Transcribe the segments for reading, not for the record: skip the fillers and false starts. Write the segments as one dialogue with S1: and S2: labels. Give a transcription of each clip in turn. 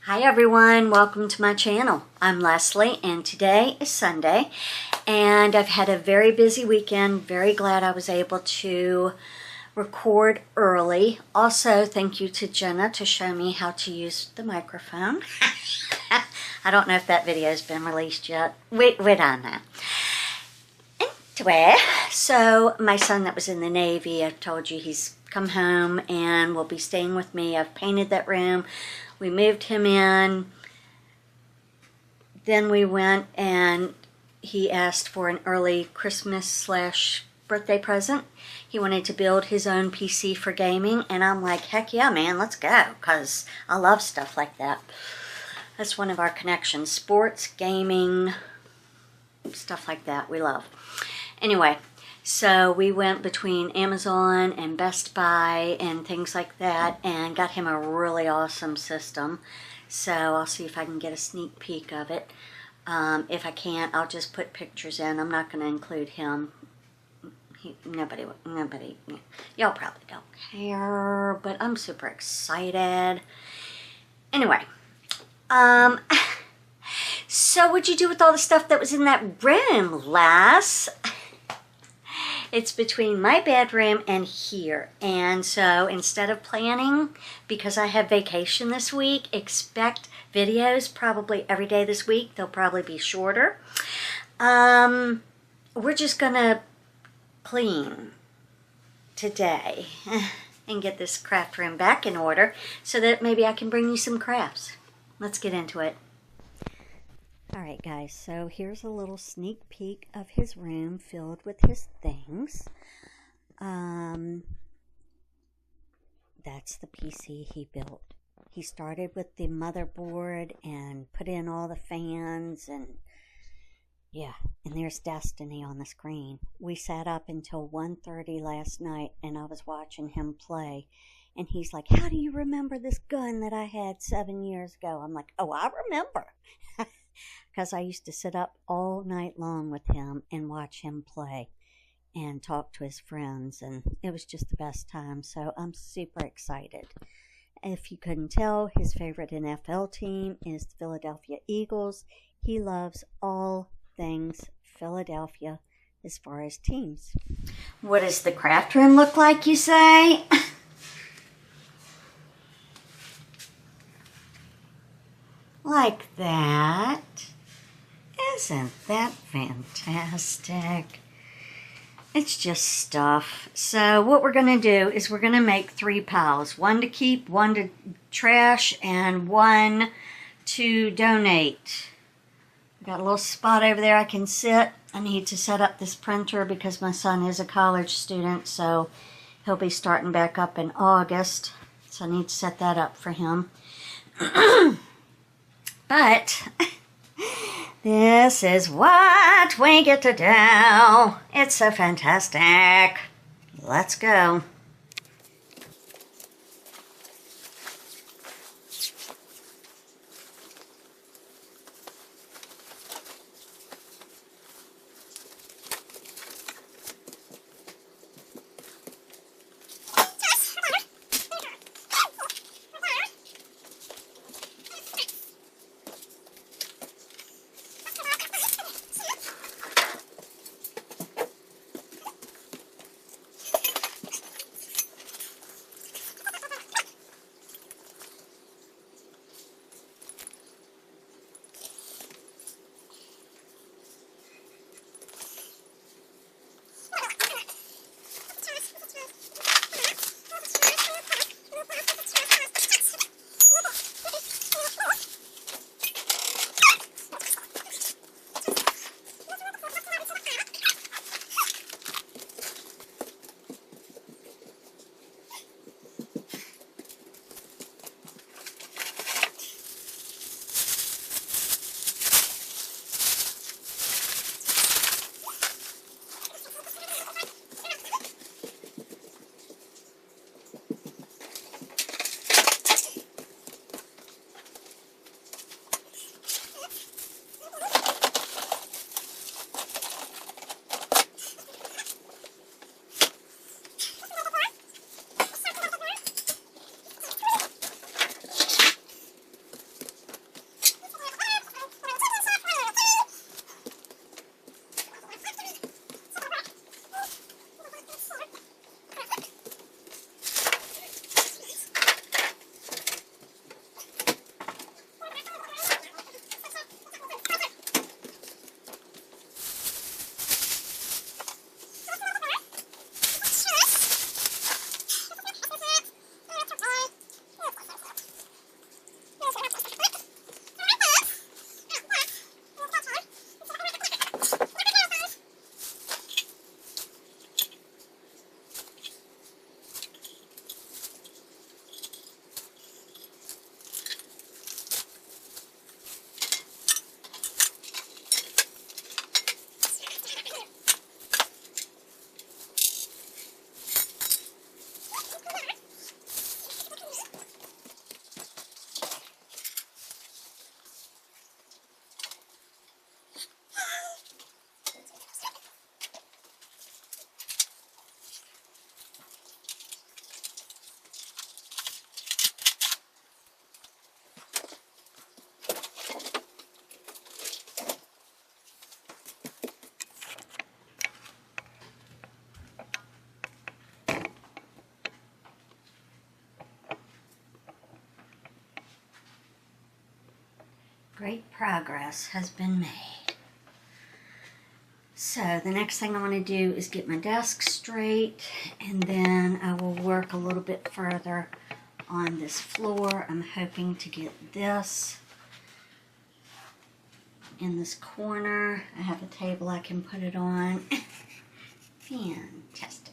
S1: Hi everyone, welcome to my channel. I'm Leslie and today is Sunday and I've had a very busy weekend. Very glad I was able to record early. Also, thank you to Jenna to show me how to use the microphone. I don't know if that video has been released yet. Wait on that. Anyway, so my son that was in the Navy, I've told you he's come home and will be staying with me. I've painted that room. We moved him in. Then we went and he asked for an early Christmas / birthday present. He wanted to build his own PC for gaming, and I'm like, heck yeah, man, let's go, because I love stuff like that. That's one of our connections. Sports, gaming, stuff like that we love. Anyway, so we went between Amazon and Best Buy and things like that and got him a really awesome system. So I'll see if I can get a sneak peek of it. If I can't, I'll just put pictures in. I'm not going to include him. Nobody, y'all probably don't care, but I'm super excited. Anyway, so what'd you do with all the stuff that was in that room, Les? It's between my bedroom and here. And so instead of planning, because I have vacation this week, expect videos probably every day this week. They'll probably be shorter. We're just gonna clean today and get this craft room back in order so that maybe I can bring you some crafts. Let's get into it. Alright guys, so here's a little sneak peek of his room filled with his things. That's the PC he built. He started with the motherboard and put in all the fans and yeah, and there's Destiny on the screen. We sat up until 1:30 last night and I was watching him play. And he's like, how do you remember this gun that I had 7 years ago? I'm like, oh, I remember. Because I used to sit up all night long with him and watch him play and talk to his friends, and it was just the best time. So I'm super excited. If you couldn't tell, his favorite NFL team is the Philadelphia Eagles. He loves all things Philadelphia as far as teams. What does the craft room look like, you say? Like that. Isn't that fantastic? It's just stuff. So what we're going to do is we're going to make 3 piles. One to keep, one to trash, and one to donate. Got a little spot over there I can sit. I need to set up this printer because my son is a college student, so he'll be starting back up in August. So I need to set that up for him. But this is what we get to do. It's so fantastic. Let's go. great progress has been made. So the next thing I want to do is get my desk straight, and then I will work a little bit further on this floor. I'm hoping to get this in this corner. I have a table I can put it on. Fantastic.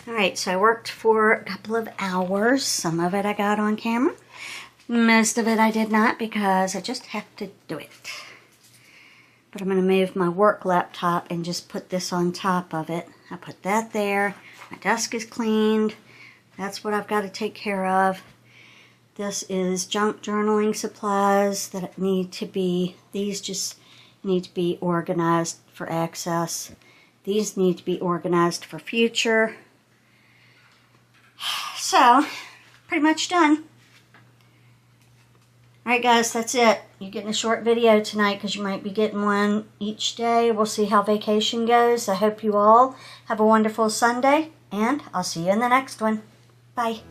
S1: Alright, so I worked for a couple of hours. Some of it I got on camera. Most of it I did not because I just have to do it. But I'm going to move my work laptop and just put this on top of it. I put that there. My desk is cleaned. That's what I've got to take care of. This is junk journaling supplies that need to be, these just need to be organized for access. These need to be organized for future. So, pretty much done. Alright guys, that's it. You're getting a short video tonight because you might be getting one each day. We'll see how vacation goes. I hope you all have a wonderful Sunday, and I'll see you in the next one. Bye.